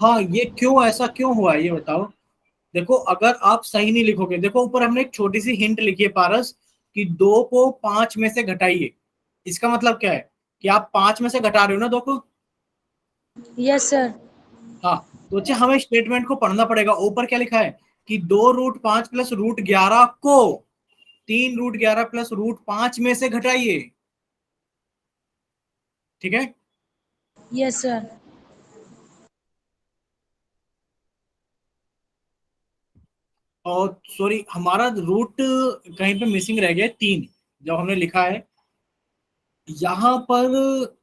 हाँ, ये क्यों, ऐसा क्यों हुआ है ये बताओ। देखो अगर आप सही नहीं लिखोगे, देखो ऊपर हमने एक छोटी सी हिंट लिखी है पारस कि 2 को 5 में से घटाइए। इसका मतलब क्या है कि आप 5 में से घटा रहे हो ना 2 को। Yes sir. हाँ, तो अच्छा हमें स्टेटमेंट को पढ़ना पड़ेगा। ऊपर क्या लिखा है कि 2√5 प्लस √11 को 3√11 प्लस √5 में से घटाइए। ठीक है, यस सर। और सॉरी हमारा रूट कहीं पे मिसिंग रह गया है, 3 जब हमने लिखा है यहाँ पर,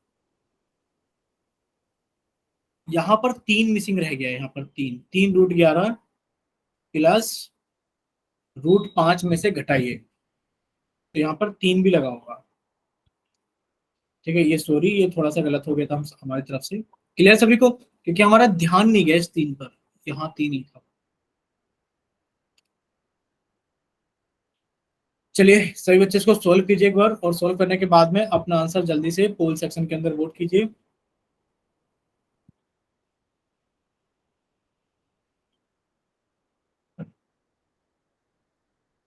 यहाँ पर 3 मिसिंग रह गया है, यहाँ पर 3√11 प्लस √5 में से घटाइए, तो यहाँ पर 3 भी लगा होगा। ठीक है, ये सॉरी ये थोड़ा सा गलत हो गया था हमारी तरफ से। क्लियर सभी को, क्योंकि हमारा ध्यान नहीं गया इस 3 पर, यहाँ 3 ही था। चलिए सभी बच्चे इसको सोल्व कीजिए एक बार, और सोल्व करने के बाद में अपना आंसर जल्दी से पोल सेक्शन के अंदर वोट कीजिए।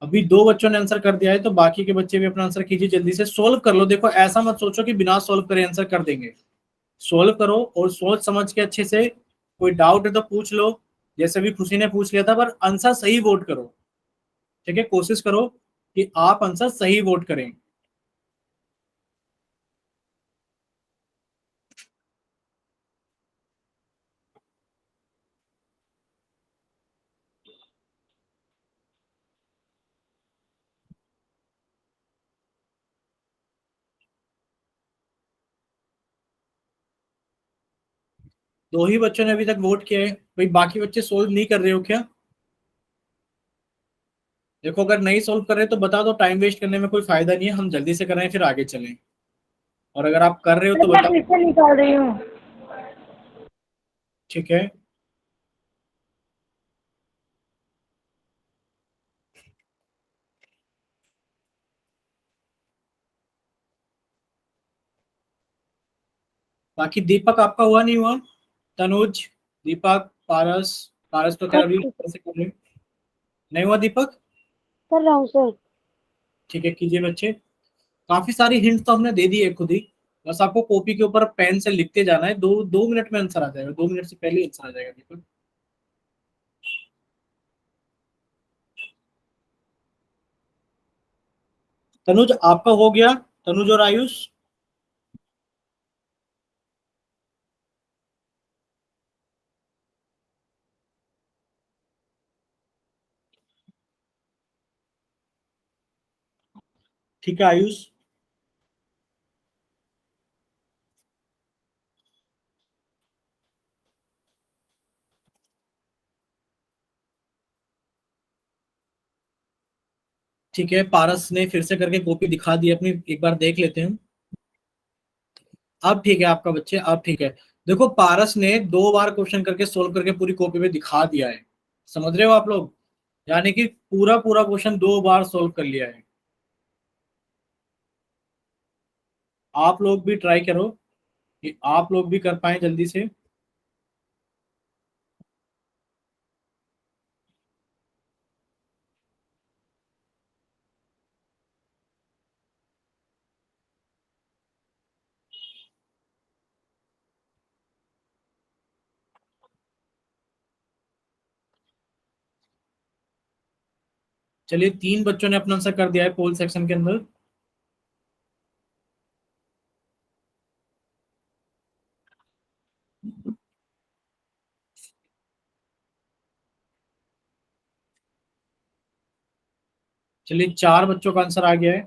अभी 2 बच्चों ने आंसर कर दिया है, तो बाकी के बच्चे भी अपना आंसर कीजिए, जल्दी से सोल्व कर लो। देखो ऐसा मत सोचो कि बिना सोल्व करे आंसर कर देंगे, सोल्व करो और सोच समझ के अच्छे से, कोई डाउट है तो पूछ लो, जैसे भी खुशी ने पूछ लिया था, पर आंसर सही वोट करो। ठीक है, कोशिश करो कि आप आंसर सही वोट करें। दो ही बच्चों ने अभी तक वोट किया है भाई, बाकी बच्चे सोल्व नहीं कर रहे हो क्या? देखो अगर नहीं सोल्व कर रहे तो बता दो, टाइम वेस्ट करने में कोई फायदा नहीं है, हम जल्दी से करें फिर आगे चलें। और अगर आप कर रहे हो सर तो मैं बताओ। फिर से निकाल रही हूँ। ठीक है, बाकी दीपक आपका हुआ नहीं हुआ? तनुज, दीपक, पारस, पारस तो खैर अभी कैसे कर रहे हैं? नहीं हुआ दीपक? कर रहा हूँ सर। ठीक है, कीजिए बच्चे। काफी सारी हिंट तो हमने दे दी है खुद ही, बस आपको कॉपी के ऊपर पेन से लिखते जाना है। 2 मिनट में आंसर आ जाएगा, 2 मिनट से पहले आंसर आ जाएगा दीपक। तनुज आपका हो गया, तनुज और आयुष? ठीक है आयुष, ठीक है। पारस ने फिर से करके कॉपी दिखा दी अपनी, एक बार देख लेते हैं। अब ठीक है आपका बच्चे, अब ठीक है। देखो पारस ने 2 बार क्वेश्चन करके सोल्व करके पूरी कॉपी में दिखा दिया है, समझ रहे हो आप लोग? यानी कि पूरा पूरा क्वेश्चन 2 बार सोल्व कर लिया है। आप लोग भी ट्राई करो कि आप लोग भी कर पाए जल्दी से। चलिए 3 बच्चों ने अपना आंसर कर दिया है पोल सेक्शन के अंदर। चलिए 4 बच्चों का आंसर आ गया है।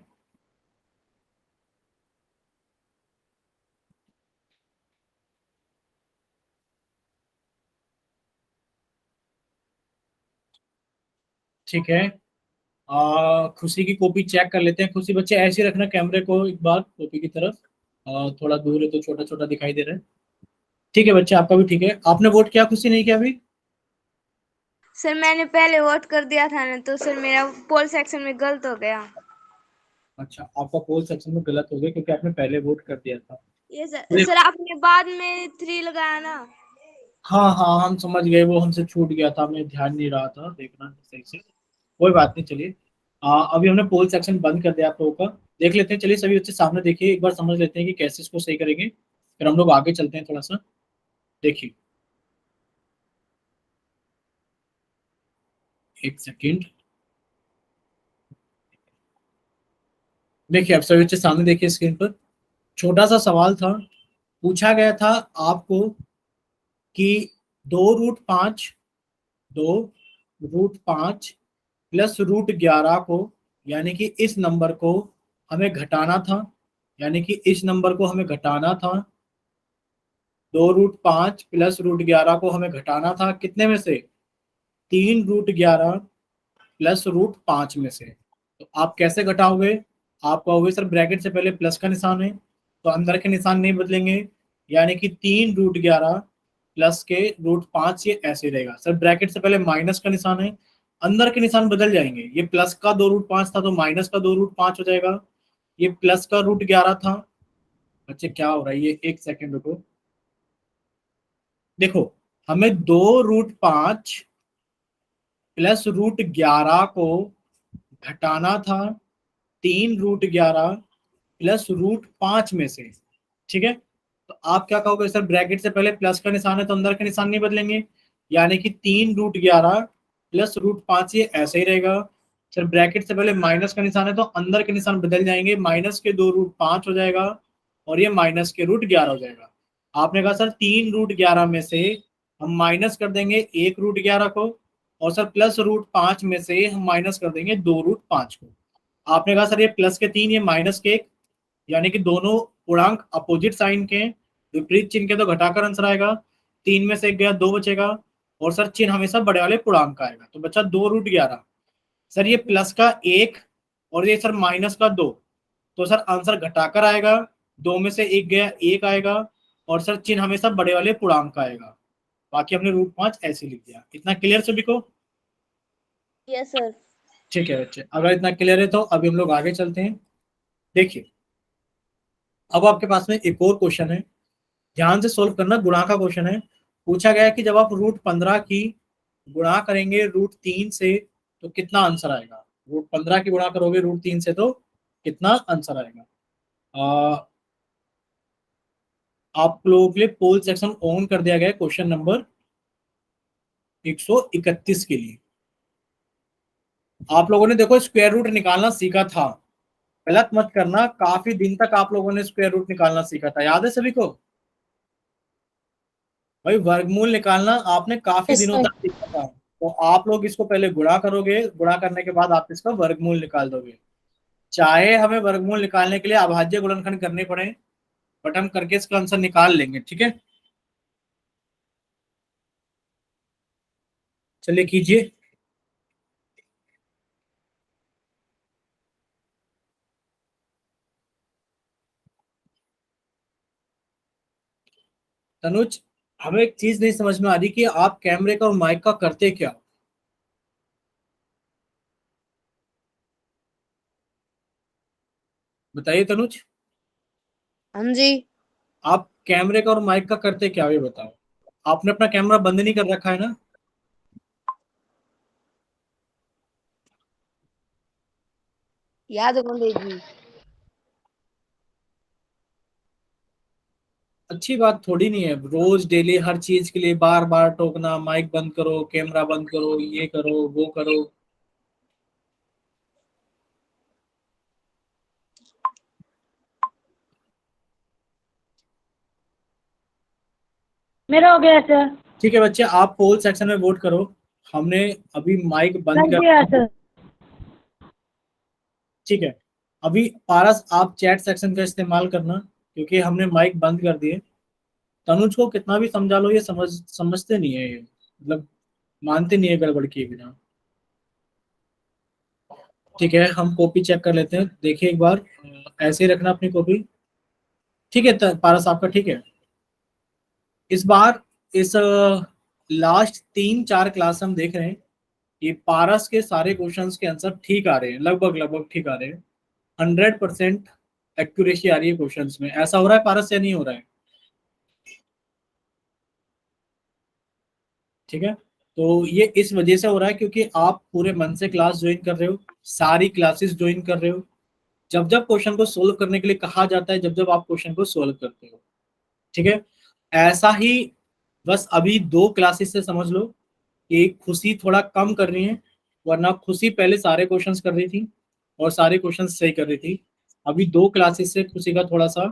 ठीक है, खुशी की कॉपी चेक कर लेते हैं। खुशी बच्चे ऐसे ही रखना कैमरे को एक बार कॉपी की तरफ, थोड़ा दूर है तो छोटा छोटा दिखाई दे रहा है। ठीक है बच्चे, आपका भी ठीक है। आपने वोट किया, खुशी नहीं किया अभी? सर मैंने पहले वोट कर दिया था ना, तो सर मेरा पोल सेक्शन में गलत हो गया। अच्छा, आपका पोल सेक्शन में गलत हो गया क्योंकि आपने पहले वोट कर दिया था। ये सर आपने बाद में 3 लगाया ना। हाँ हाँ, हम समझ गए, वो हमसे छूट गया था, हमें ध्यान नहीं रहा था देखना सही से। कोई बात नहीं, चलिए अभी हमने पोल सेक्शन बंद कर दिया आप लोगों का। देख लेते हैं, चलिए सभी बच्चे सामने देखिए, एक बार समझ लेते हैं कि कैसे इसको सही करेंगे, फिर हम लोग आगे चलते हैं थोड़ा सा। देखिए, एक सेकेंड। देखिए, आप सभी बच्चे सामने देखिए स्क्रीन पर। छोटा सा सवाल था, पूछा गया था आपको कि 2√5, 2√5 प्लस √11 को, यानी कि इस नंबर को हमें घटाना था, यानी कि इस नंबर को हमें घटाना था। 2√5 प्लस √11 को हमें घटाना था कितने में से? 3√11 प्लस √5 में से। तो आप कैसे घटाओगे? आप कहोगे सर ब्रैकेट से पहले प्लस का निशान है, तो अंदर के निशान नहीं बदलेंगे, यानी कि 3√11 प्लस के √5, ये ऐसे रहेगा। सर ब्रैकेट से पहले माइनस का निशान है, अंदर के निशान बदल जाएंगे, ये प्लस का 2√5 था तो माइनस का 2√5 हो जाएगा, ये प्लस का √11 था। बच्चे क्या हो रहा है ये, एक सेकेंड रुको। देखो, हमें 2√5 प्लस √11 को घटाना था 3√11 प्लस √5 में से। ठीक है, तो आप क्या कहोगे? सर ब्रैकेट से पहले प्लस का निशान है तो अंदर के निशान नहीं बदलेंगे, यानी कि 3√11 प्लस √5, ये ऐसे ही रहेगा। सर ब्रैकेट से पहले माइनस का निशान है तो अंदर के निशान बदल जाएंगे, माइनस के 2√5 हो जाएगा और ये माइनस के √11 हो जाएगा। आपने कहा सर 3√11 में से हम माइनस कर देंगे 1√11 को, और सर प्लस √5 में से हम माइनस कर देंगे 2√5 को। आपने कहा सर ये प्लस के 3, ये माइनस के 1, यानी कि दोनों पूर्णांक अपोजिट साइन के हैं, विपरीत चिन्ह के, तो घटाकर आंसर आएगा। 3 में से 1 गया, 2 बचेगा, और सर चिन्ह हमेशा बड़े वाले पूर्णांक का आएगा, तो बचा 2√11। सर ये प्लस का 1 और ये सर माइनस का 2, तो सर आंसर घटाकर आएगा, 2 में से 1 गया, 1 आएगा, और सर चिन्ह हमेशा बड़े वाले पूर्णांक का आएगा। बाकी हमने √5 ऐसे लिख दिया। इतना क्लियर सभी को? Yes sir. ठीक है बच्चे, अगर इतना क्लियर है तो अभी हम लोग आगे चलते हैं। देखिए, अब आपके पास में एक और क्वेश्चन है, ध्यान से सोल्व करना, गुणा का क्वेश्चन है। पूछा गया है कि जब आप √15 की गुणा करेंगे √3 से तो कितना आंसर आएगा? √15 की गुणा करोगे √3 से तो कितना आंसर आएगा? आप लोगों के लिए पोल सेक्शन ऑन कर दिया गया है क्वेश्चन नंबर 131 के लिए। आप लोगों ने देखो स्क्वायर रूट निकालना सीखा था, गलत मत करना, काफी दिन तक आप लोगों ने स्क्वायर रूट निकालना सीखा था, याद है सभी को? भाई वर्गमूल निकालना आपने काफी यस दिनों सर। तक सीखा था, तो आप लोग इसको पहले गुणा करोगे, गुणा करने के बाद आप इसका वर्गमूल निकाल दोगे। चाहे हमें वर्गमूल निकालने के लिए अभाज्य गुणनखंड करने पड़े, बट हम करके इसका आंसर निकाल लेंगे। ठीक है, चलिए कीजिए। तनुज, हमें एक चीज नहीं समझ में आ रही कि आप कैमरे का और माइक का करते क्या? बताइए तनुज। हाँ जी। आप कैमरे का और माइक का करते क्या, ये बताओ। आपने अपना कैमरा बंद नहीं कर रखा है ना? याद कौन देगी। अच्छी बात थोड़ी नहीं है रोज डेली हर चीज के लिए बार बार टोकना, माइक बंद करो, कैमरा बंद करो, ये करो वो करो। मेरा हो गया सर। ठीक है बच्चे, आप पोल सेक्शन में वोट करो। हमने अभी माइक बंद कर कर, दिया सर। ठीक है। अभी पारस आप चैट सेक्शन का इस्तेमाल करना, क्योंकि हमने माइक बंद कर दिए। तनुज को कितना भी समझा लो, ये समझते नहीं है, ये मतलब मानते नहीं है गड़बड़ किए बिना। ठीक है, हम कॉपी चेक कर लेते हैं, देखिए एक बार। ऐसे ही रखना अपनी कॉपी। ठीक है पारस आपका ठीक है। इस बार इस लास्ट 3-4 क्लास हम देख रहे हैं कि पारस के सारे क्वेश्चंस के आंसर ठीक आ रहे हैं, लगभग लगभग ठीक आ रहे हैं। 100% एक्यूरेसी आ रही है क्वेश्चंस में। ऐसा हो रहा है पारस या नहीं हो रहा है? ठीक है, तो ये इस वजह से हो रहा है क्योंकि आप पूरे मन से क्लास ज्वाइन कर रहे हो, सारी क्लासेस ज्वाइन कर रहे हो। जब जब क्वेश्चन को सोल्व करने के लिए कहा जाता है, जब जब आप क्वेश्चन को सोल्व करते हो। ठीक है, ऐसा ही बस अभी 2 क्लासेस से समझ लो कि खुशी थोड़ा कम कर रही है, वरना खुशी पहले सारे क्वेश्चंस कर रही थी और सारे क्वेश्चंस सही कर रही थी। अभी 2 क्लासेस से खुशी का थोड़ा सा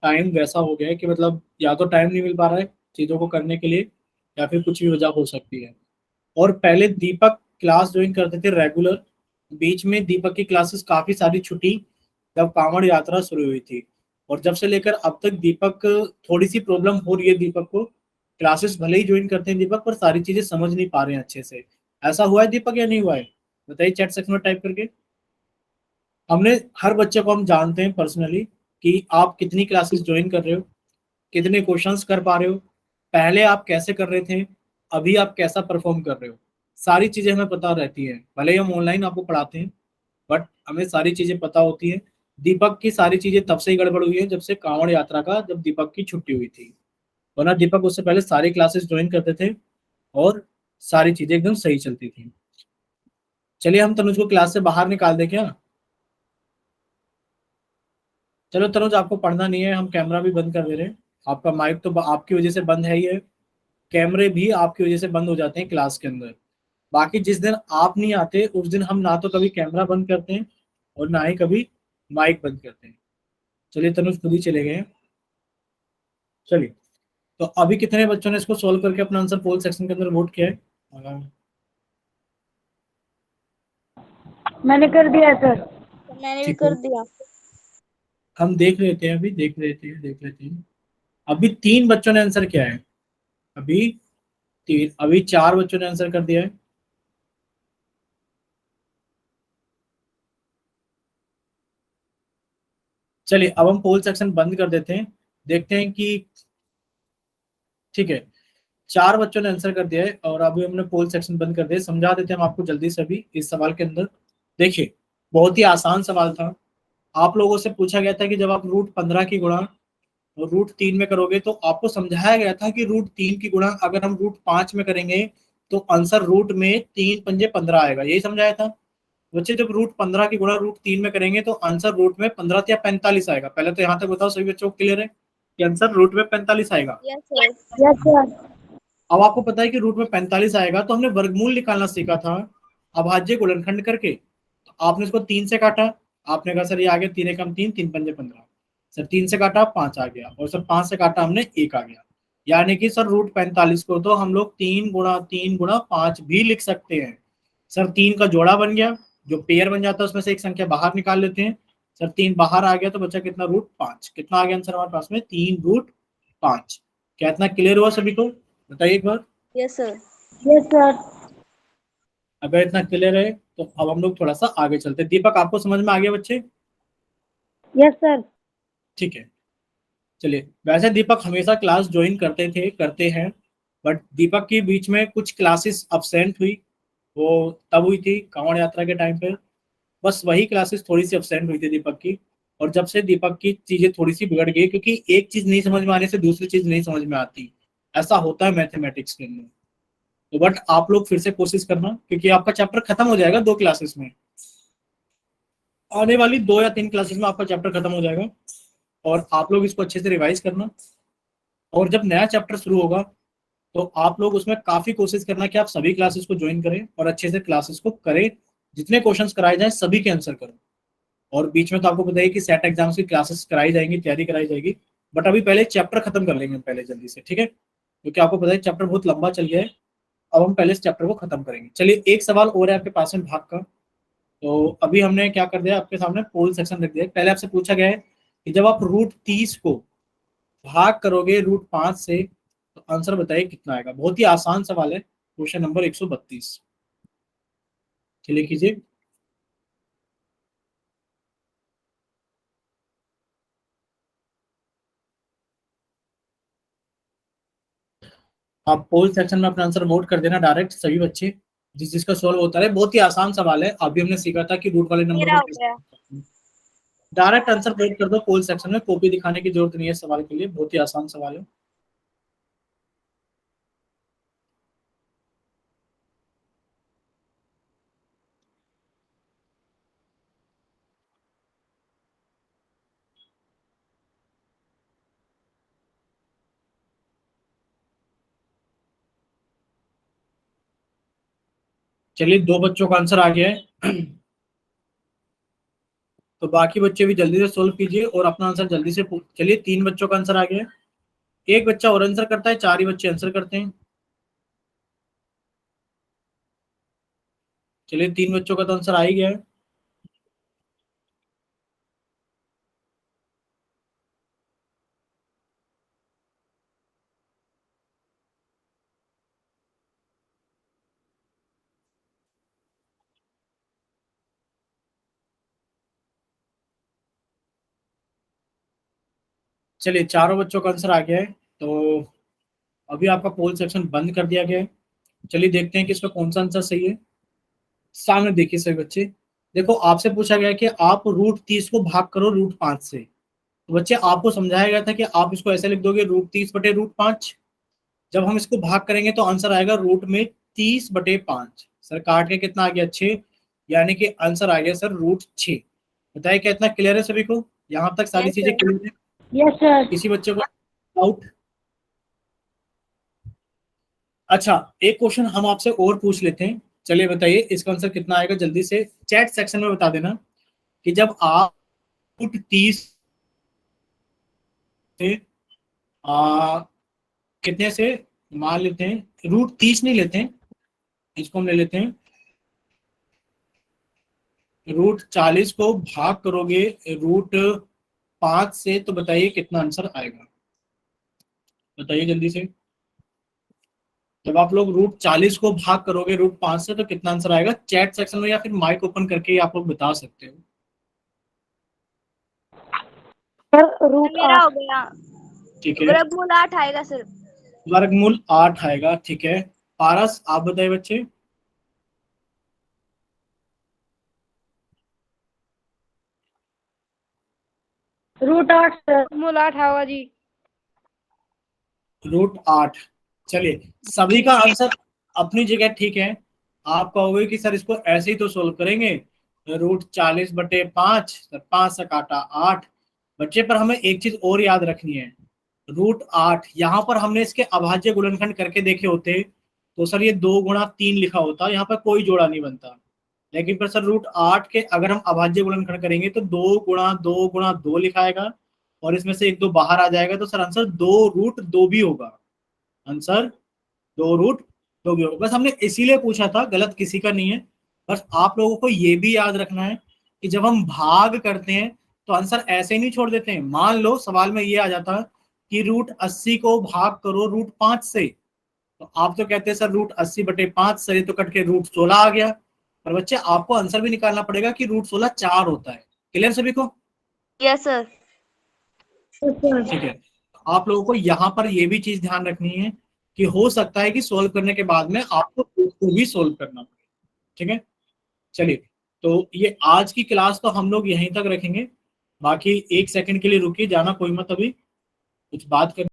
टाइम वैसा हो गया है कि मतलब या तो टाइम नहीं मिल पा रहा है चीज़ों को करने के लिए, या फिर कुछ भी वजह हो सकती है। और पहले दीपक क्लास ज्वाइन करते थे रेगुलर, बीच में दीपक की क्लासेस काफी सारी छुटी जब कांवड़ यात्रा शुरू हुई थी। और जब से लेकर अब तक दीपक, थोड़ी सी प्रॉब्लम हो रही है दीपक को। क्लासेस भले ही ज्वाइन करते हैं दीपक, पर सारी चीजें समझ नहीं पा रहे हैं अच्छे से। ऐसा हुआ है दीपक या नहीं हुआ है? बताइए चैट सेक्शन में टाइप करके। हमने हर बच्चे को हम जानते हैं पर्सनली कि आप कितनी क्लासेस ज्वाइन कर रहे हो, कितने क्वेश्चंस कर पा रहे हो, पहले आप कैसे कर रहे थे, अभी आप कैसा परफॉर्म कर रहे हो। सारी चीजें हमें पता रहती है, भले ही हम ऑनलाइन आपको पढ़ाते हैं, बट हमें सारी चीजें पता होती है। दीपक की सारी चीजें तब से ही गड़बड़ हुई है जब से कांवड़ यात्रा का, जब दीपक की छुट्टी हुई थी। वरना दीपक उससे पहले सारी क्लासेस ज्वाइन करते थे और सारी चीजें एकदम सही चलती थी। चलिए हम तनुज को क्लास से बाहर निकाल दें क्या? चलो तनुज, आपको पढ़ना नहीं है, हम कैमरा भी बंद कर दे रहे हैं। आपका माइक तो आपकी वजह से बंद है ही है, कैमरे भी आपकी वजह से बंद हो जाते हैं क्लास के अंदर। बाकी जिस दिन आप नहीं आते उस दिन हम ना तो कभी कैमरा बंद करते हैं और ना ही कभी माइक बंद करते हैं। चलिए तनुज खुद ही चले गए हैं। चलिए, तो अभी कितने बच्चों ने इसको सोल्व करके अपना आंसर पोल सेक्शन के अंदर वोट किया है? मैंने कर दिया सर। मैंने भी ठीक है, कर दिया। हम देख लेते हैं, अभी देख लेते हैं। अभी 3 बच्चों ने आंसर किया है। अभी 3, अभी 4 बच्चों ने आंसर कर दिया है। चलिए अब हम पोल सेक्शन बंद कर देते हैं, देखते हैं कि, ठीक है, 4 बच्चों ने आंसर कर दिया है और अभी हमने पोल सेक्शन बंद कर दिया। समझा देते हैं हम आपको जल्दी से अभी इस सवाल के अंदर। देखिए, बहुत ही आसान सवाल था। आप लोगों से पूछा गया था कि जब आप रूट 15 की गुणा और रूट 3 में करोगे तो आपको समझाया गया था कि रूट 3 की गुणा अगर हम रूट 5 में करेंगे तो आंसर रूट में 3×5 = 15 आएगा, यही समझाया था बच्चे। जब रूट 15 की गुणा रूट 3 में करेंगे तो आंसर रूट में 15 या 45 आएगा। पहले तो यहाँ तक बताओ सभी बच्चों को क्लियर है कि आंसर रूट में 45 आएगा? Yes sir. Yes sir. अब आपको पता है कि रूट में 45 आएगा तो हमने वर्गमूल निकालना सीखा था अभाज्य गुणनखंड करके। तो आपने इसको 3 से काटा, आपने कहा सर ये आ गया 3 एकम 3, 3×5 = 15। सर 3 से काटा 5 आ गया, और सर 5 से काटा हमने 1 आ गया। यानी कि सर रूट 45 को तो हम लोग 3×3×5 भी लिख सकते हैं। सर 3 का जोड़ा बन गया, जो पेयर बन जाता है उसमें से एक संख्या बाहर निकाल लेते हैं। सर 3 बाहर आ गया तो बचा कितना, रूट 5। कितना आ गया आंसर हमारे पास में, 3√5। क्या इतना क्लियर हुआ सभी को? बताइए एक बार। Yes sir. Yes sir. अगर इतना क्लियर है तो अब हम लोग थोड़ा सा आगे चलते हैं। दीपक आपको समझ में आ गया बच्चे? Yes sir. ठीक है, चलिए। वैसे दीपक हमेशा क्लास ज्वाइन करते थे, करते हैं, बट दीपक की बीच में कुछ क्लासेस अब्सेंट हुई। वो तब हुई थी कांवड़ यात्रा के टाइम पे, बस वही क्लासेस थोड़ी सी अब्सेंट हुई थी दीपक की। और जब से दीपक की चीजें थोड़ी सी बिगड़ गई, क्योंकि एक चीज नहीं समझ में आने से दूसरी चीज नहीं समझ में आती, ऐसा होता है मैथमेटिक्स के अंदर। तो बट आप लोग फिर से कोशिश करना, क्योंकि आपका चैप्टर खत्म हो जाएगा 2 क्लासेस में, आने वाली 2 या 3 क्लासेस में आपका चैप्टर खत्म हो जाएगा, और आप लोग इसको अच्छे से रिवाइज करना। और जब नया चैप्टर शुरू होगा तो आप लोग उसमें काफी कोशिश करना कि आप सभी क्लासेस को ज्वाइन करें और अच्छे से क्लासेस को करें, जितने क्वेश्चंस कराए जाएं सभी के आंसर करो। और बीच में तो आपको पता है कि सेट एग्जाम्स की क्लासेस कराई जाएंगी, तैयारी कराई जाएगी, बट अभी पहले चैप्टर खत्म कर लेंगे पहले जल्दी से, ठीक है, क्योंकि आपको पता है चैप्टर बहुत लंबा चल गया है। अब हम पहले इस चैप्टर को खत्म करेंगे। चलिए, एक सवाल और है आपके पास में भाग का। तो अभी हमने क्या कर दिया, आपके सामने पोल सेक्शन रख दिया है। पहले आपसे पूछा गया है कि जब आप √30 को भाग करोगे √5 से तो आंसर बताइए कितना आएगा। बहुत ही आसान सवाल है, क्वेश्चन नंबर 132। चलिए कीजिए। आप पोल सेक्शन में अपना आंसर वोट कर देना डायरेक्ट, सभी बच्चे जिस जिसका सॉल्व होता है। बहुत ही आसान सवाल है, अभी हमने सीखा था कि रूट वाले नंबर मेरा हो को गया। डायरेक्ट आंसर वोट कर दो पोल सेक्शन में, कॉपी दिखाने की जरूरत नहीं है सवाल के लिए, बहुत ही आसान सवाल है। चलिए, 2 बच्चों का आंसर आ गया है तो बाकी बच्चे भी जल्दी से सोल्व कीजिए और अपना आंसर जल्दी से चलिए, 3 बच्चों का आंसर आ गया है। एक बच्चा और आंसर करता है, 4 ही बच्चे आंसर करते हैं। चलिए, 3 बच्चों का तो आंसर आ ही गया है। चलिए, चारों बच्चों का आंसर आ गया है। तो अभी आपका पोल सेक्शन बंद कर दिया गया है। चलिए देखते हैं कि इसका कौन सा आंसर सही है। सामने देखिए सभी बच्चे, देखो आपसे पूछा गया कि आप √30 को भाग करो √5 से। तो बच्चे, आपको समझाया गया था कि आप इसको ऐसे लिख दोगे √30/√5। जब हम इसको भाग करेंगे तो आंसर आएगा रूट में 30/5। सर काट के कितना आ गया, 6, यानी कि आंसर आ गया सर √6। बताइए क्या इतना क्लियर है सभी को? यहाँ तक सारी Yes, चीजें sir. क्लियर है? Yes sir. किसी बच्चे को डाउट? अच्छा, एक क्वेश्चन हम आपसे और पूछ लेते हैं। चलिए बताइए इसका आंसर कितना आएगा, जल्दी से चैट सेक्शन में बता देना कि जब आप √30 से कितने से मान लेते हैं, √30 नहीं लेते हैं, इसको हम ले लेते हैं √40 को भाग करोगे √5 से, तो बताइए कितना आंसर आएगा। बताइए जल्दी से। जब आप लोग √40 को भाग करोगे √5 से तो कितना आंसर आएगा? चैट सेक्शन में या फिर माइक ओपन करके आप लोग बता सकते हो। सर रूट मेरा 8। हो गया। ठीक है, वर्गमूल 8 आएगा सर। वर्गमूल 8 आएगा। ठीक है, पारस आप बताइए बच्चे। √8 सर। वर्गमूल 8 होगा जी। √8। चलिए, सभी का आंसर अपनी जगह ठीक है। आप कहोगे कि सर इसको ऐसे ही तो सोल्व करेंगे, √40/5, सर 5 से काटा 8। बच्चे, पर हमें एक चीज और याद रखनी है, √8 यहाँ पर हमने इसके अभाज्य गुणनखंड करके देखे होते तो सर ये 2 × 3 लिखा होता, यहाँ पर कोई जोड़ा नहीं बनता। लेकिन पर सर √8 के अगर हम अभाज्य गुणनखंड करेंगे तो 2 × 2 × 2 लिखाएगा, और इसमें से 1 2 बाहर आ जाएगा, तो सर आंसर 2√2 भी होगा। आंसर 2√2 भी होगा। बस हमने इसीलिए पूछा था, गलत किसी का नहीं है। बस आप लोगों को ये भी याद रखना है कि जब हम भाग करते हैं तो आंसर ऐसे ही नहीं छोड़ देते हैं। मान लो सवाल में ये आ जाता कि √80 को भाग करो √5 से, तो आप तो कहते हैं सर √80/5, सर ये तो कट के √16 आ गया। पर बच्चे, आपको आंसर भी निकालना पड़ेगा कि √16 4 होता है। क्लियर सभी को? Yes sir. ठीक है, आप लोगों को यहाँ पर ये भी चीज ध्यान रखनी है कि हो सकता है कि सोल्व करने के बाद में आपको उसको भी सोल्व करना पड़े। ठीक है, चलिए, तो ये आज की क्लास तो हम लोग यहीं तक रखेंगे। बाकी 1 सेकंड के लिए रुकिए, जाना कोई मत, अभी कुछ बात कर